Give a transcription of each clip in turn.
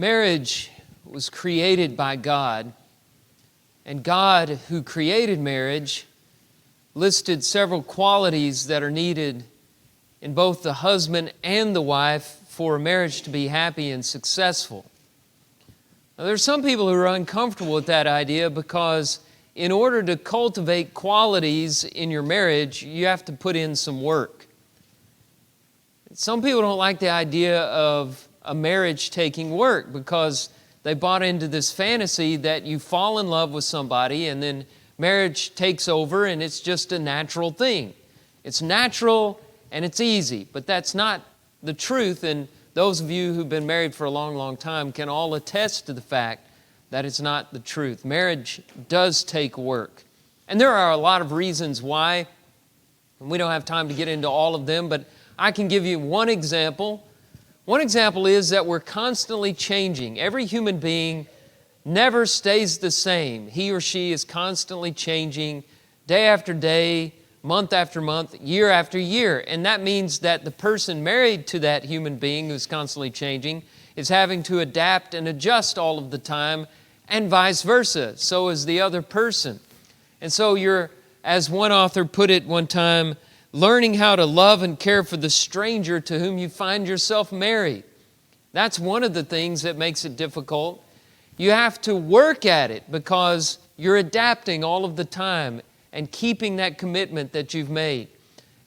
Marriage was created by God, and God, who created marriage, listed several qualities that are needed in both the husband and the wife for a marriage to be happy and successful. Now, there are some people who are uncomfortable with that idea because in order to cultivate qualities in your marriage, you have to put in some work. Some people don't like the idea of a marriage taking work because they bought into this fantasy that you fall in love with somebody and then marriage takes over and it's just a natural thing. It's natural and it's easy, but that's not the truth, and those of you who've been married for a long, long time can all attest to the fact that it's not the truth. Marriage does take work. And there are a lot of reasons why, and we don't have time to get into all of them, but I can give you one example. One example is that we're constantly changing. Every human being never stays the same. He or she is constantly changing day after day, month after month, year after year. And that means that the person married to that human being who's constantly changing is having to adapt and adjust all of the time, and vice versa. So is the other person. And so you're, as one author put it one time, learning how to love and care for the stranger to whom you find yourself married. That's one of the things that makes it difficult. You have to work at it because you're adapting all of the time and keeping that commitment that you've made.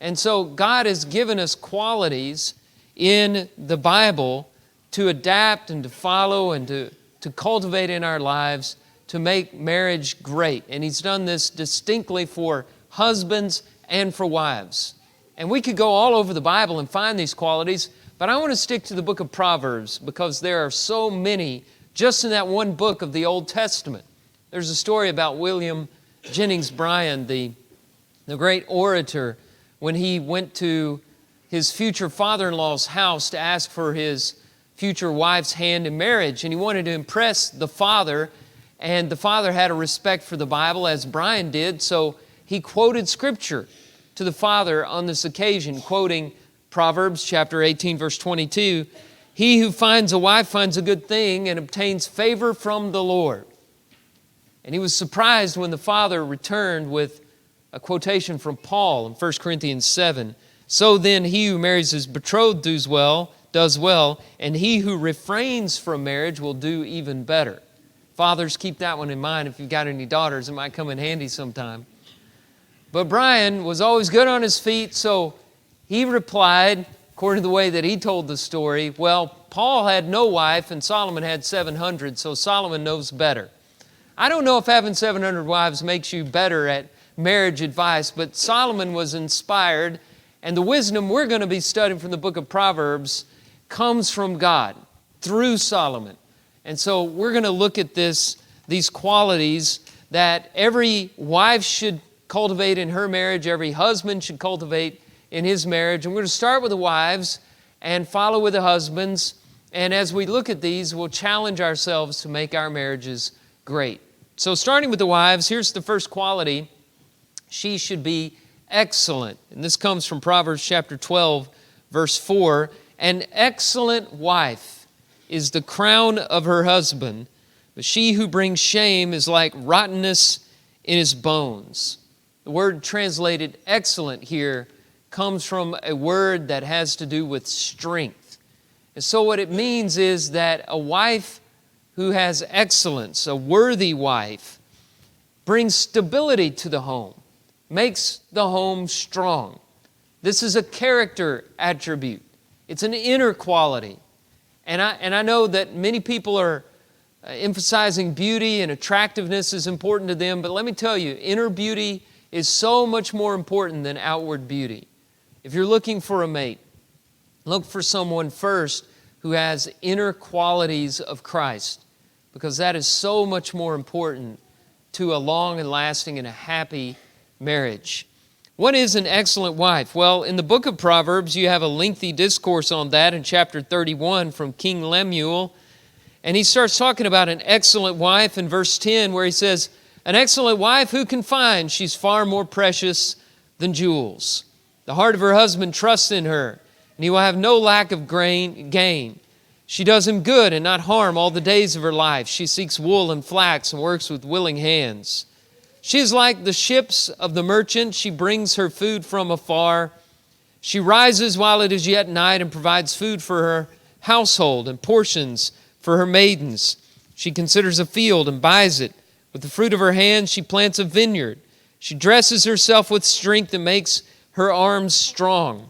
And so God has given us qualities in the Bible to adapt and to follow and to cultivate in our lives to make marriage great. And He's done this distinctly for husbands and for wives. And we could go all over the Bible and find these qualities, but I want to stick to the book of Proverbs because there are so many just in that one book of the Old Testament. There's a story about William Jennings Bryan, the great orator, when he went to his future father-in-law's house to ask for his future wife's hand in marriage. And he wanted to impress the father, and the father had a respect for the Bible, as Bryan did, so he quoted Scripture to the father on this occasion, quoting Proverbs chapter 18, verse 22, "He who finds a wife finds a good thing and obtains favor from the Lord." And he was surprised when the father returned with a quotation from Paul in 1 Corinthians 7. "So then he who marries his betrothed does well, and he who refrains from marriage will do even better." Fathers, keep that one in mind. If you've got any daughters, it might come in handy sometime. But Bryan was always good on his feet, so he replied, according to the way that he told the story, well, Paul had no wife and Solomon had 700, so Solomon knows better. I don't know if having 700 wives makes you better at marriage advice, but Solomon was inspired, and the wisdom we're going to be studying from the book of Proverbs comes from God through Solomon. And so we're going to look at these qualities that every wife should cultivate in her marriage, every husband should cultivate in his marriage. And we're going to start with the wives and follow with the husbands. And as we look at these, we'll challenge ourselves to make our marriages great. So starting with the wives, here's the first quality. She should be excellent. And this comes from Proverbs chapter 12, verse 4. "An excellent wife is the crown of her husband, but she who brings shame is like rottenness in his bones." The word translated excellent here comes from a word that has to do with strength. And so what it means is that a wife who has excellence, a worthy wife, brings stability to the home, makes the home strong. This is a character attribute. It's an inner quality. And I know that many people are emphasizing beauty and attractiveness is important to them, but let me tell you, inner beauty is so much more important than outward beauty. If you're looking for a mate, look for someone first who has inner qualities of Christ, because that is so much more important to a long and lasting and a happy marriage. What is an excellent wife? Well, in the book of Proverbs, you have a lengthy discourse on that in chapter 31 from King Lemuel. And he starts talking about an excellent wife in verse 10, where he says, "An excellent wife who can find? She's far more precious than jewels. The heart of her husband trusts in her, and he will have no lack of gain. She does him good and not harm all the days of her life. She seeks wool and flax and works with willing hands. She is like the ships of the merchant. She brings her food from afar. She rises while it is yet night and provides food for her household and portions for her maidens. She considers a field and buys it. With the fruit of her hands she plants a vineyard. She dresses herself with strength and makes her arms strong.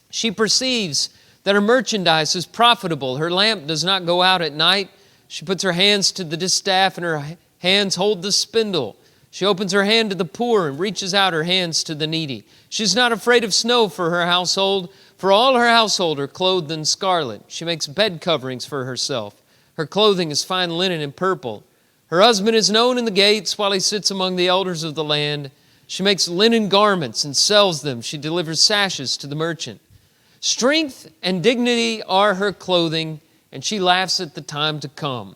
She perceives that her merchandise is profitable. Her lamp does not go out at night. She puts her hands to the distaff and her hands hold the spindle. She opens her hand to the poor and reaches out her hands to the needy. She is not afraid of snow for her household, for all her household are clothed in scarlet. She makes bed coverings for herself. Her clothing is fine linen and purple. Her husband is known in the gates while he sits among the elders of the land. She makes linen garments and sells them. She delivers sashes to the merchant. Strength and dignity are her clothing, and she laughs at the time to come.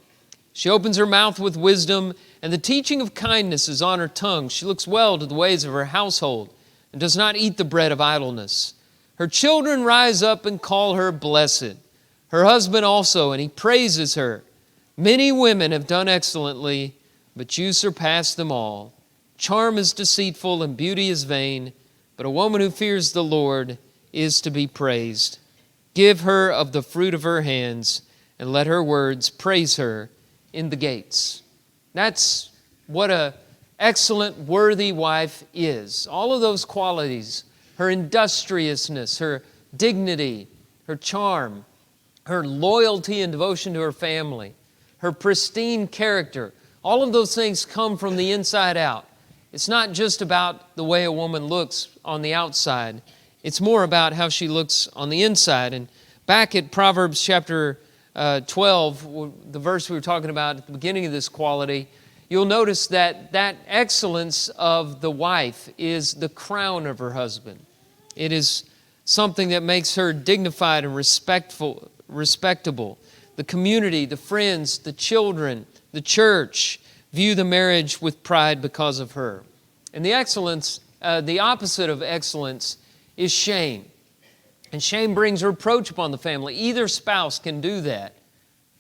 She opens her mouth with wisdom, and the teaching of kindness is on her tongue. She looks well to the ways of her household and does not eat the bread of idleness. Her children rise up and call her blessed. Her husband also, and he praises her. Many women have done excellently, but you surpass them all. Charm is deceitful and beauty is vain, but a woman who fears the Lord is to be praised. Give her of the fruit of her hands, and let her words praise her in the gates. That's what an excellent, worthy wife is. All of those qualities, her industriousness, her dignity, her charm, her loyalty and devotion to her family, her pristine character, all of those things come from the inside out. It's not just about the way a woman looks on the outside. It's more about how she looks on the inside. And back at Proverbs chapter 12, the verse we were talking about at the beginning of this quality, you'll notice that that excellence of the wife is the crown of her husband. It is something that makes her dignified and respectable. The community, the friends, the children, the church view the marriage with pride because of her. And the excellence, the opposite of excellence is shame. And shame brings reproach upon the family. Either spouse can do that.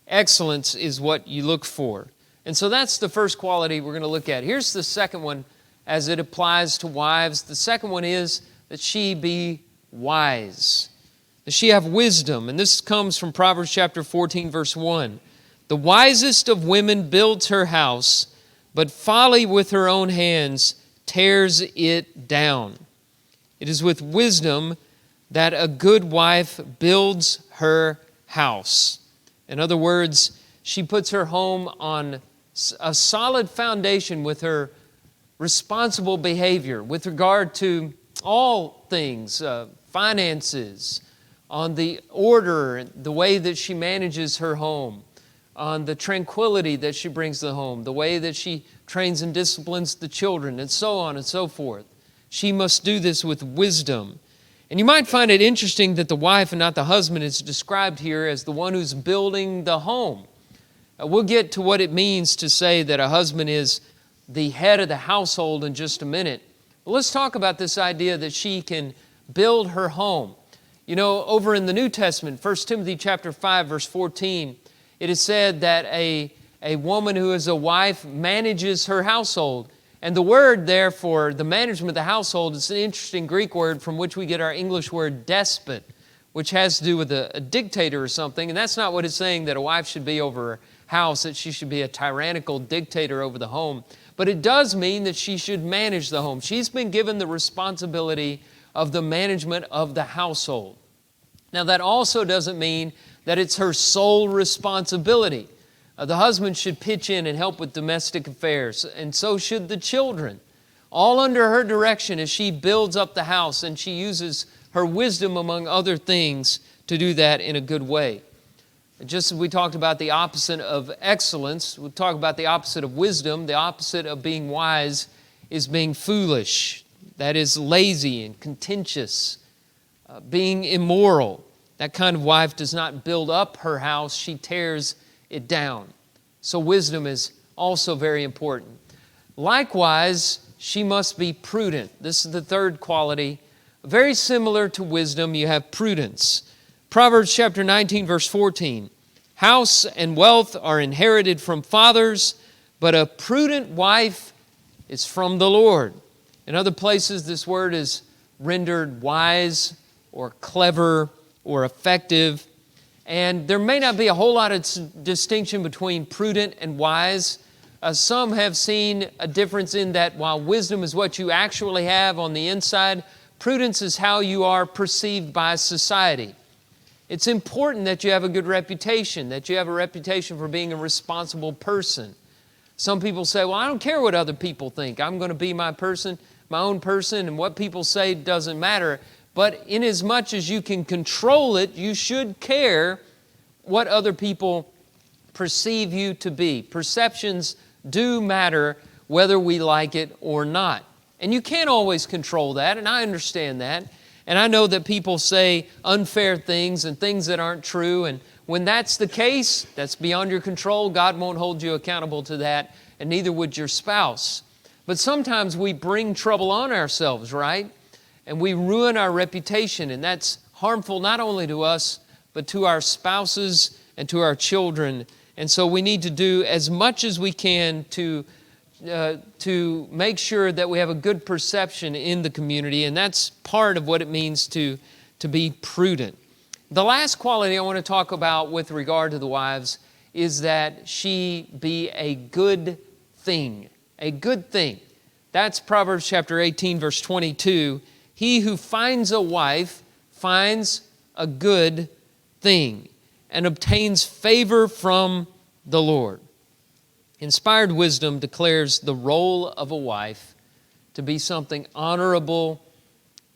Excellence is what you look for. And so that's the first quality we're going to look at. Here's the second one as it applies to wives. The second one is that she be wise. That she have wisdom. And this comes from Proverbs chapter 14, verse 1. The wisest of women builds her house, but folly with her own hands tears it down. It is with wisdom that a good wife builds her house. In other words, she puts her home on a solid foundation with her responsible behavior with regard to all things, finances, on the order, the way that she manages her home, on the tranquility that she brings to the home, the way that she trains and disciplines the children, and so on and so forth. She must do this with wisdom. And you might find it interesting that the wife and not the husband is described here as the one who's building the home. We'll get to what it means to say that a husband is the head of the household in just a minute. But let's talk about this idea that she can build her home. You know, over in the New Testament, 1 Timothy chapter 5, verse 14, it is said that a woman who is a wife manages her household. And the word there for the management of the household is an interesting Greek word from which we get our English word despot, which has to do with a dictator or something. And that's not what it's saying that a wife should be over her house, that she should be a tyrannical dictator over the home. But it does mean that she should manage the home. She's been given the responsibility of the management of the household. Now, that also doesn't mean that it's her sole responsibility. The husband should pitch in and help with domestic affairs, and so should the children. All under her direction as she builds up the house, and she uses her wisdom, among other things, to do that in a good way. Just as we talked about the opposite of excellence, we talk about the opposite of wisdom. The opposite of being wise is being foolish. That is lazy and contentious, being immoral. That kind of wife does not build up her house, she tears it down. So wisdom is also very important. Likewise, she must be prudent. This is the third quality. Very similar to wisdom, you have prudence. Proverbs chapter 19, verse 14. House and wealth are inherited from fathers, but a prudent wife is from the Lord. In other places, this word is rendered wise or clever or effective. And there may not be a whole lot of distinction between prudent and wise. Some have seen a difference in that while wisdom is what you actually have on the inside, prudence is how you are perceived by society. It's important that you have a good reputation, that you have a reputation for being a responsible person. Some people say, well, I don't care what other people think. I'm going to be my person, my own person, and what people say doesn't matter. But inasmuch as you can control it, you should care what other people perceive you to be. Perceptions do matter whether we like it or not. And you can't always control that, and I understand that. And I know that people say unfair things and things that aren't true. And when that's the case, that's beyond your control. God won't hold you accountable to that, and neither would your spouse. But sometimes we bring trouble on ourselves, right? And we ruin our reputation, and that's harmful not only to us, but to our spouses and to our children. And so we need to do as much as we can to make sure that we have a good perception in the community, and that's part of what it means to be prudent. The last quality I want to talk about with regard to the wives is that she be a good thing. A good thing. That's Proverbs chapter 18, verse 22. He who finds a wife finds a good thing and obtains favor from the Lord. Inspired wisdom declares the role of a wife to be something honorable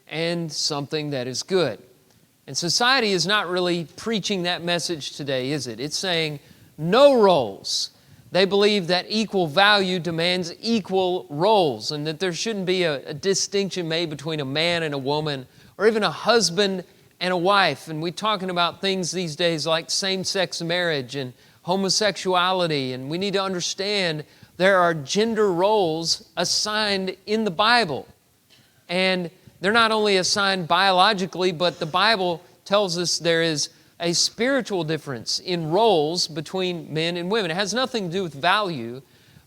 and something that is good. And society is not really preaching that message today, is it? It's saying no roles. They believe that equal value demands equal roles, and that there shouldn't be a distinction made between a man and a woman, or even a husband and a wife. And we're talking about things these days like same-sex marriage and homosexuality, and we need to understand there are gender roles assigned in the Bible. And they're not only assigned biologically, but the Bible tells us there is a spiritual difference in roles between men and women. It has nothing to do with value,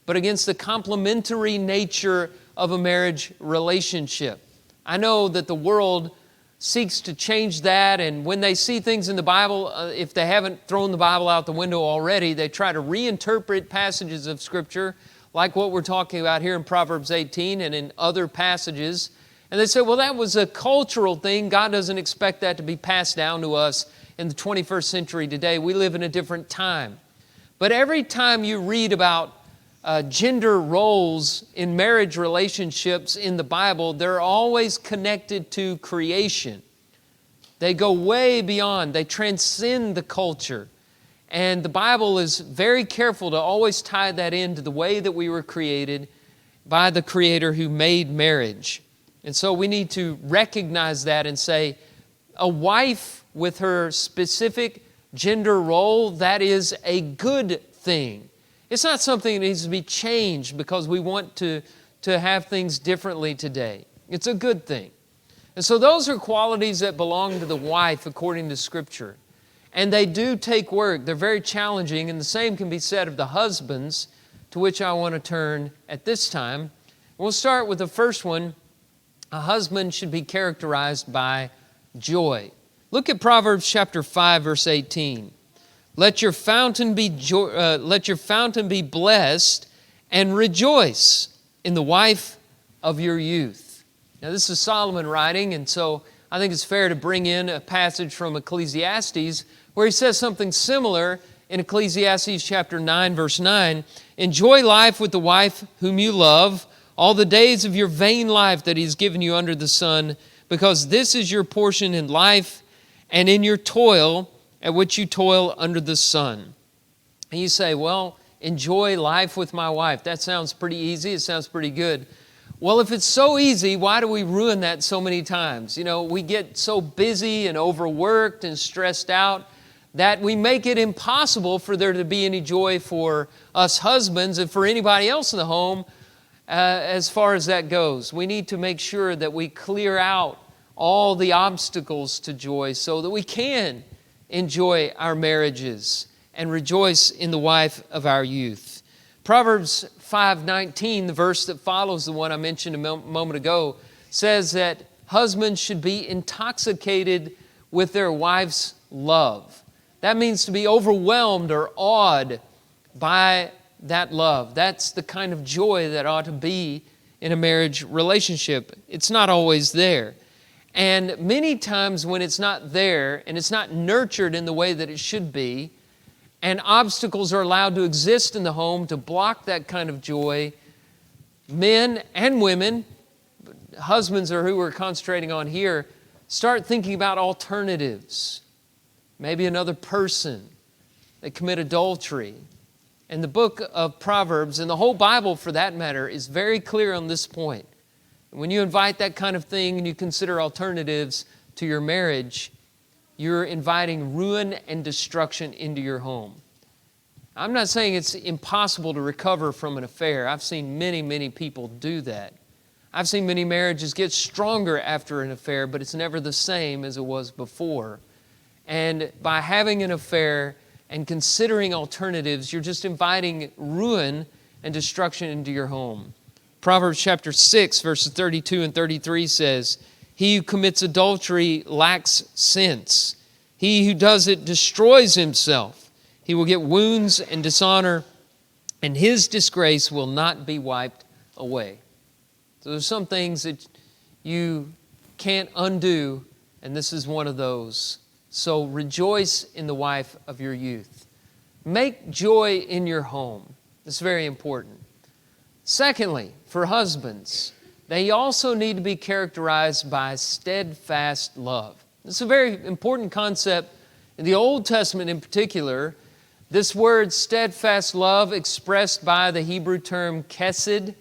but against the complementary nature of a marriage relationship. I know that the world seeks to change that, and when they see things in the Bible, if they haven't thrown the Bible out the window already, they try to reinterpret passages of Scripture like what we're talking about here in Proverbs 18 and in other passages. And they say, well, that was a cultural thing. God doesn't expect that to be passed down to us in the 21st century today. We live in a different time. But every time you read about gender roles in marriage relationships in the Bible, they're always connected to creation. They go way beyond, they transcend the culture. And the Bible is very careful to always tie that into the way that we were created by the Creator who made marriage. And so we need to recognize that and say, a wife with her specific gender role, that is a good thing. It's not something that needs to be changed because we want to have things differently today. It's a good thing. And so those are qualities that belong to the wife according to Scripture. And they do take work. They're very challenging, and the same can be said of the husbands, to which I want to turn at this time. We'll start with the first one. A husband should be characterized by joy. Look at Proverbs chapter 5, verse 18. Let your fountain be blessed, and rejoice in the wife of your youth. Now, this is Solomon writing, and so I think it's fair to bring in a passage from Ecclesiastes where he says something similar in Ecclesiastes chapter 9, verse 9. Enjoy life with the wife whom you love, all the days of your vain life that He's given you under the sun, because this is your portion in life and in your toil, at which you toil under the sun. And you say, well, enjoy life with my wife. That sounds pretty easy. It sounds pretty good. Well, if it's so easy, why do we ruin that so many times? You know, we get so busy and overworked and stressed out that we make it impossible for there to be any joy for us husbands and for anybody else in the home as far as that goes. We need to make sure that we clear out all the obstacles to joy so that we can enjoy our marriages and rejoice in the wife of our youth. Proverbs 5:19, the verse that follows the one I mentioned a moment ago, says that husbands should be intoxicated with their wife's love. That means to be overwhelmed or awed by that love. That's the kind of joy that ought to be in a marriage relationship. It's not always there. And many times when it's not there and it's not nurtured in the way that it should be, and obstacles are allowed to exist in the home to block that kind of joy, men and women, husbands are who we're concentrating on here, start thinking about alternatives. Maybe another person. They commit adultery. And the book of Proverbs, and the whole Bible for that matter, is very clear on this point. When you invite that kind of thing and you consider alternatives to your marriage, you're inviting ruin and destruction into your home. I'm not saying it's impossible to recover from an affair. I've seen many, many people do that. I've seen many marriages get stronger after an affair, but it's never the same as it was before. And by having an affair and considering alternatives, you're just inviting ruin and destruction into your home. Proverbs chapter 6, verses 32 and 33 says, "He who commits adultery lacks sense. He who does it destroys himself. He will get wounds and dishonor, and his disgrace will not be wiped away." So there's some things that you can't undo, and this is one of those. So rejoice in the wife of your youth. Make joy in your home. It's very important. Secondly, for husbands, they also need to be characterized by steadfast love. This is a very important concept in the Old Testament in particular. This word steadfast love, expressed by the Hebrew term kesed,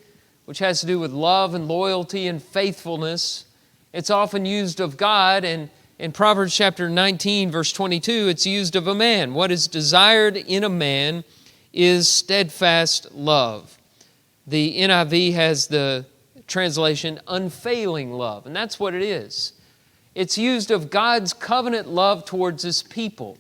which has to do with love and loyalty and faithfulness. It's often used of God, and in Proverbs chapter 19, verse 22, it's used of a man. What is desired in a man is steadfast love. The NIV has the translation unfailing love, and that's what it is. It's used of God's covenant love towards His people.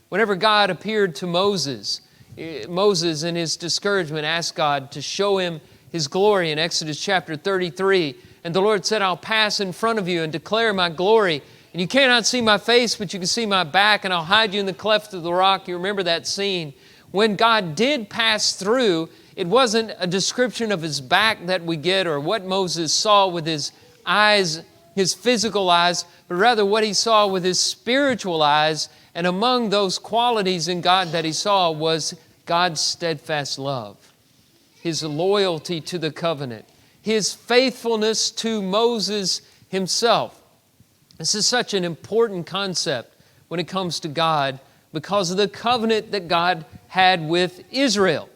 Whenever God appeared to Moses in his discouragement asked God to show him His glory in Exodus chapter 33. And the Lord said, "I'll pass in front of you and declare my glory. And you cannot see my face, but you can see my back, and I'll hide you in the cleft of the rock." You remember that scene. When God did pass through, it wasn't a description of His back that we get or what Moses saw with his eyes, his physical eyes, but rather what he saw with his spiritual eyes. And among those qualities in God that he saw was God's steadfast love, His loyalty to the covenant, His faithfulness to Moses himself. This is such an important concept when it comes to God because of the covenant that God had with Israel.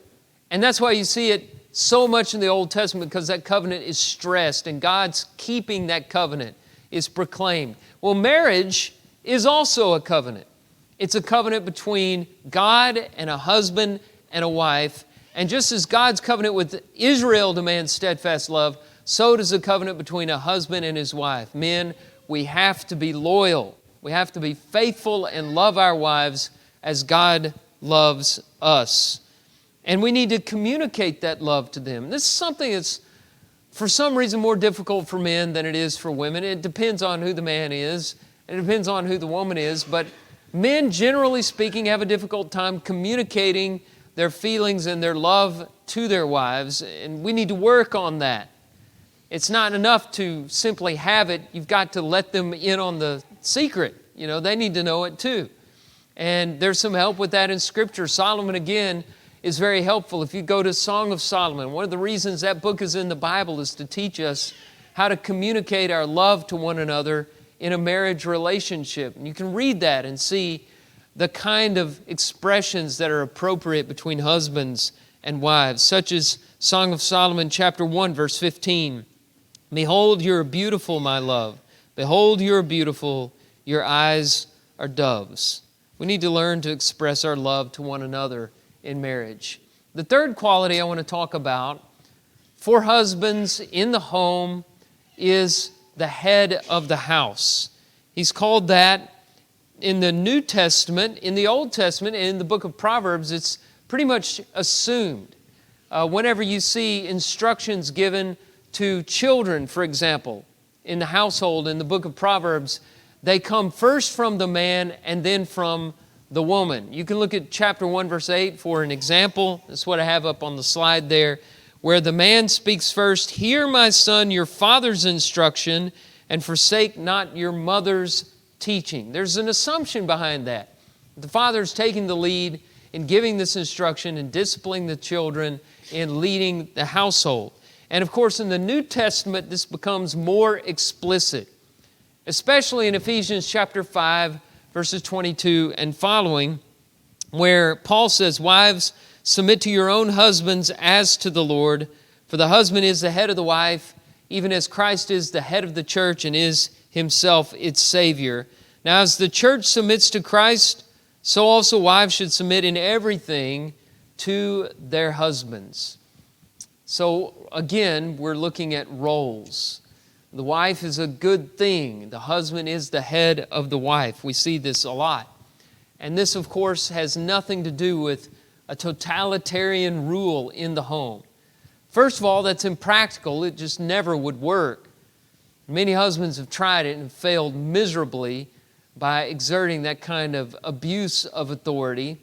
And that's why you see it so much in the Old Testament, because that covenant is stressed and God's keeping that covenant is proclaimed. Well, marriage is also a covenant. It's a covenant between God and a husband and a wife. And just as God's covenant with Israel demands steadfast love, so does the covenant between a husband and his wife. Men, we have to be loyal. We have to be faithful and love our wives as God loves us. And we need to communicate that love to them. This is something that's, for some reason, more difficult for men than it is for women. It depends on who the man is, and it depends on who the woman is. But men, generally speaking, have a difficult time communicating their feelings and their love to their wives, and we need to work on that. It's not enough to simply have it. You've got to let them in on the secret. You know, they need to know it too. And there's some help with that in Scripture. Solomon, again, is very helpful. If you go to Song of Solomon, one of the reasons that book is in the Bible is to teach us how to communicate our love to one another in a marriage relationship. And you can read that and see the kind of expressions that are appropriate between husbands and wives, such as Song of Solomon, chapter 1, verse 15. "Behold, you are beautiful, my love. Behold, you are beautiful. Your eyes are doves." We need to learn to express our love to one another in marriage. The third quality I want to talk about for husbands in the home is the head of the house. He's called that in the New Testament, in the Old Testament, and in the book of Proverbs, it's pretty much assumed. Whenever you see instructions given to children, for example, in the household, in the book of Proverbs, they come first from the man and then from the woman. You can look at chapter 1, verse 8 for an example. That's what I have up on the slide there, where the man speaks first, "Hear, my son, your father's instruction, and forsake not your mother's teaching." There's an assumption behind that. The father's taking the lead in giving this instruction and disciplining the children in leading the household. And of course, in the New Testament, this becomes more explicit, especially in Ephesians chapter 5, verses 22 and following, where Paul says, "Wives, submit to your own husbands as to the Lord, for the husband is the head of the wife, even as Christ is the head of the church and is himself its Savior. Now as the church submits to Christ, so also wives should submit in everything to their husbands." So again, we're looking at roles. The wife is a good thing. The husband is the head of the wife. We see this a lot. And this, of course, has nothing to do with a totalitarian rule in the home. First of all, that's impractical. It just never would work. Many husbands have tried it and failed miserably by exerting that kind of abuse of authority.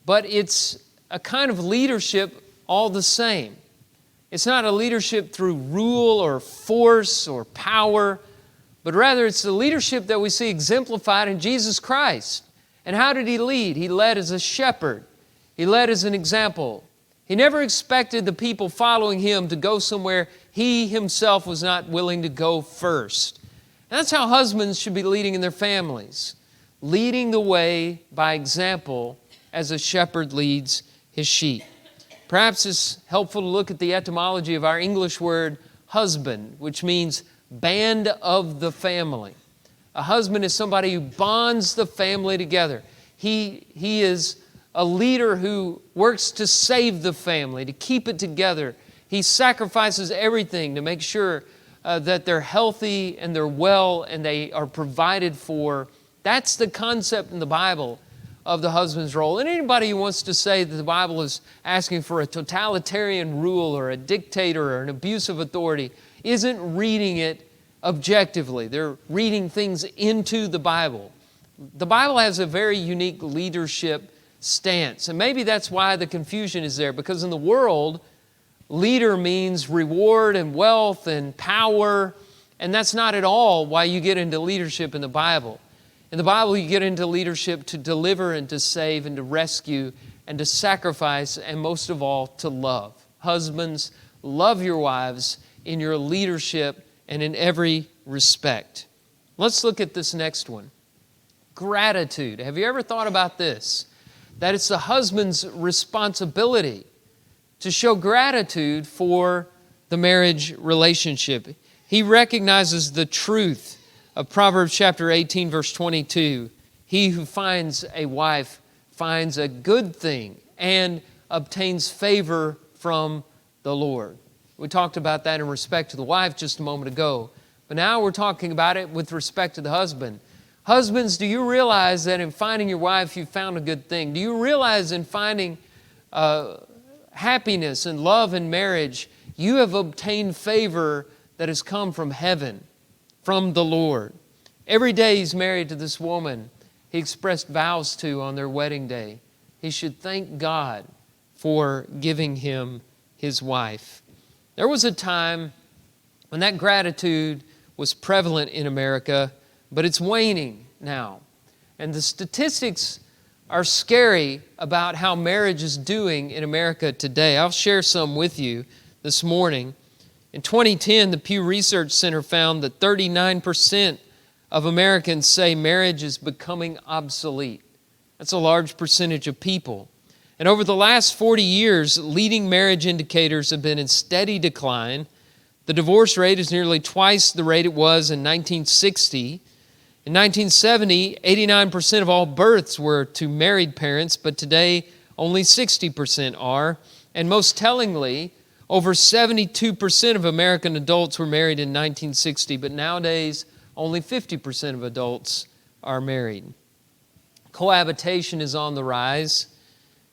But it's a kind of leadership all the same. It's not a leadership through rule or force or power, but rather it's the leadership that we see exemplified in Jesus Christ. And how did He lead? He led as a shepherd. He led as an example. He never expected the people following Him to go somewhere He Himself was not willing to go first. And that's how husbands should be leading in their families, leading the way by example as a shepherd leads his sheep. Perhaps it's helpful to look at the etymology of our English word husband, which means band of the family. A husband is somebody who bonds the family together. He is a leader who works to save the family, to keep it together. He sacrifices everything to make sure that they're healthy and they're well and they are provided for. That's the concept in the Bible of the husband's role. And anybody who wants to say that the Bible is asking for a totalitarian rule or a dictator or an abuse of authority isn't reading it objectively. They're reading things into the Bible. The Bible has a very unique leadership stance. And maybe that's why the confusion is there, because in the world, leader means reward and wealth and power, and that's not at all why you get into leadership in the Bible. In the Bible, you get into leadership to deliver and to save and to rescue and to sacrifice and most of all, to love. Husbands, love your wives in your leadership and in every respect. Let's look at this next one. Gratitude. Have you ever thought about this? That it's the husband's responsibility to show gratitude for the marriage relationship. He recognizes the truth of Proverbs chapter 18, verse 22. He who finds a wife finds a good thing and obtains favor from the Lord. We talked about that in respect to the wife just a moment ago. But now we're talking about it with respect to the husband. Husbands, do you realize that in finding your wife, you found a good thing? Do you realize in finding happiness and love in marriage, you have obtained favor that has come from heaven, from the Lord? Every day he's married to this woman he expressed vows to on their wedding day. He should thank God for giving him his wife. There was a time when that gratitude was prevalent in America, but it's waning now. And the statistics are scary about how marriage is doing in America today. I'll share some with you this morning. In 2010, the Pew Research Center found that 39% of Americans say marriage is becoming obsolete. That's a large percentage of people. And over the last 40 years, leading marriage indicators have been in steady decline. The divorce rate is nearly twice the rate it was in 1960. In 1970, 89% of all births were to married parents, but today only 60% are. And most tellingly, over 72% of American adults were married in 1960, but nowadays only 50% of adults are married. Cohabitation is on the rise.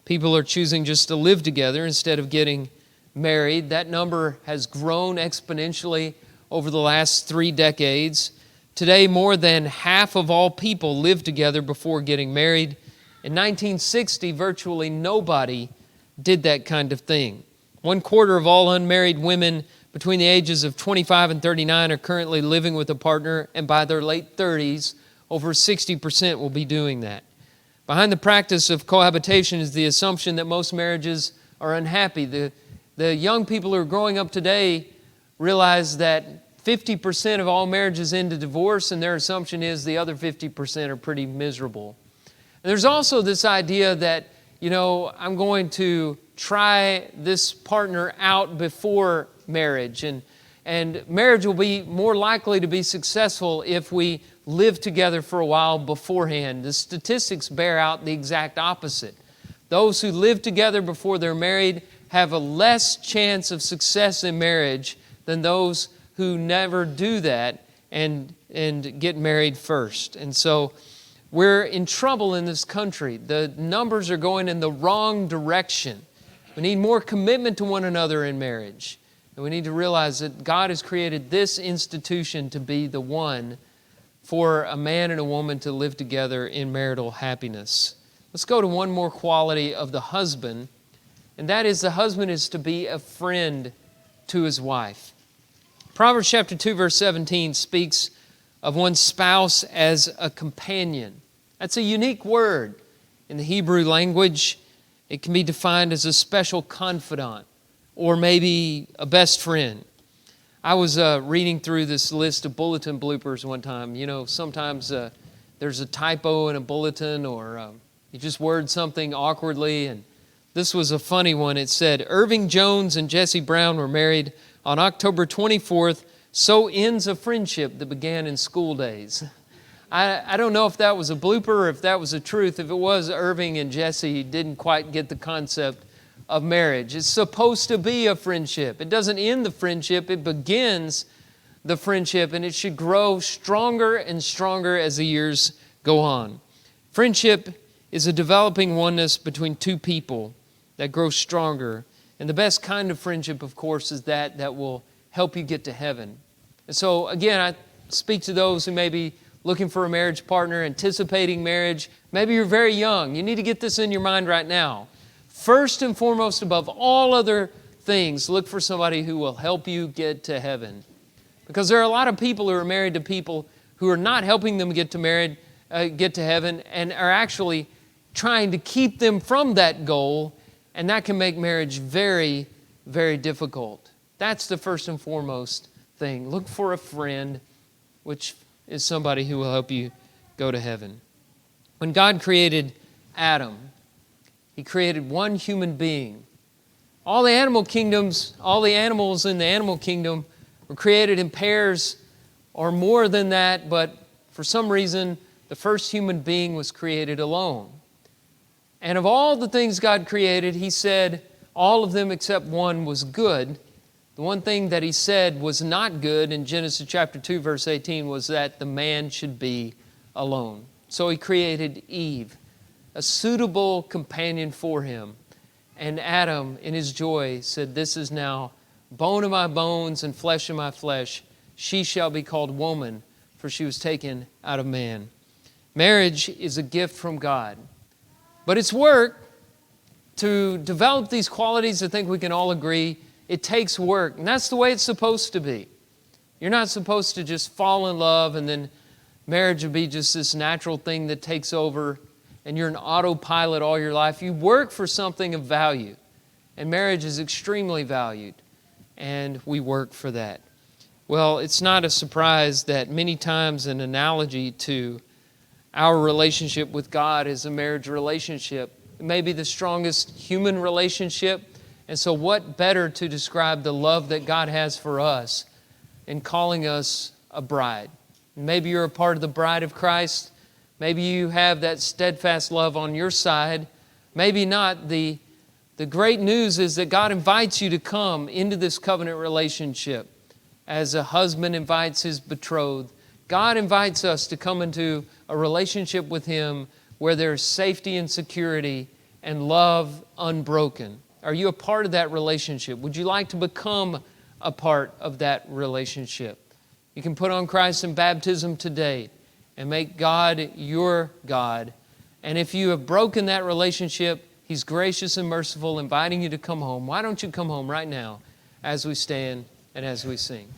People are choosing just to live together instead of getting married. That number has grown exponentially over the last 3 decades. Today, more than half of all people live together before getting married. In 1960, virtually nobody did that kind of thing. 1/4 of all unmarried women between the ages of 25 and 39 are currently living with a partner, and by their late 30s, over 60% will be doing that. Behind the practice of cohabitation is the assumption that most marriages are unhappy. The young people who are growing up today realize that 50% of all marriages end in divorce, and their assumption is the other 50% are pretty miserable. And there's also this idea that, I'm going to try this partner out before marriage, and marriage will be more likely to be successful if we live together for a while beforehand. The statistics bear out the exact opposite. Those who live together before they're married have a less chance of success in marriage than those who never do that and get married first. And so we're in trouble in this country. The numbers are going in the wrong direction. We need more commitment to one another in marriage. And we need to realize that God has created this institution to be the one for a man and a woman to live together in marital happiness. Let's go to one more quality of the husband, and that is the husband is to be a friend to his wife. Proverbs chapter 2, verse 17 speaks of one's spouse as a companion. That's a unique word in the Hebrew language. It can be defined as a special confidant or maybe a best friend. I was reading through this list of bulletin bloopers one time. Sometimes there's a typo in a bulletin, or you just word something awkwardly, and this was a funny one. It said, Irving Jones and Jesse Brown were married on October 24th, so ends a friendship that began in school days. I don't know if that was a blooper or if that was the truth. If it was, Irving and Jesse didn't quite get the concept of marriage. It's supposed to be a friendship. It doesn't end the friendship, it begins the friendship, and it should grow stronger and stronger as the years go on. Friendship is a developing oneness between two people that grows stronger. And the best kind of friendship, of course, is that will help you get to heaven. And so, again, I speak to those who may be looking for a marriage partner, anticipating marriage. Maybe you're very young. You need to get this in your mind right now. First and foremost, above all other things, look for somebody who will help you get to heaven. Because there are a lot of people who are married to people who are not helping them get to heaven, and are actually trying to keep them from that goal, and that can make marriage very, very difficult. That's the first and foremost thing. Look for a friend, which is somebody who will help you go to heaven. When God created Adam, He created one human being. All the animals in the animal kingdom were created in pairs or more than that, but for some reason, the first human being was created alone. And of all the things God created, He said all of them except one was good. The one thing that He said was not good in Genesis chapter 2, verse 18, was that the man should be alone. So He created Eve, a suitable companion for him. And Adam, in his joy, said, "This is now bone of my bones and flesh of my flesh. She shall be called woman, for she was taken out of man." Marriage is a gift from God. But it's work. To develop these qualities, I think we can all agree, it takes work. And that's the way it's supposed to be. You're not supposed to just fall in love and then marriage will be just this natural thing that takes over and you're an autopilot all your life. You work for something of value. And marriage is extremely valued. And we work for that. Well, it's not a surprise that many times an analogy to our relationship with God is a marriage relationship. It may be the strongest human relationship. And so what better to describe the love that God has for us in calling us a bride? Maybe you're a part of the bride of Christ. Maybe you have that steadfast love on your side. Maybe not. The great news is that God invites you to come into this covenant relationship as a husband invites his betrothed. God invites us to come into a relationship with Him where there's safety and security and love unbroken. Are you a part of that relationship? Would you like to become a part of that relationship? You can put on Christ in baptism today and make God your God. And if you have broken that relationship, He's gracious and merciful, inviting you to come home. Why don't you come home right now as we stand and as we sing?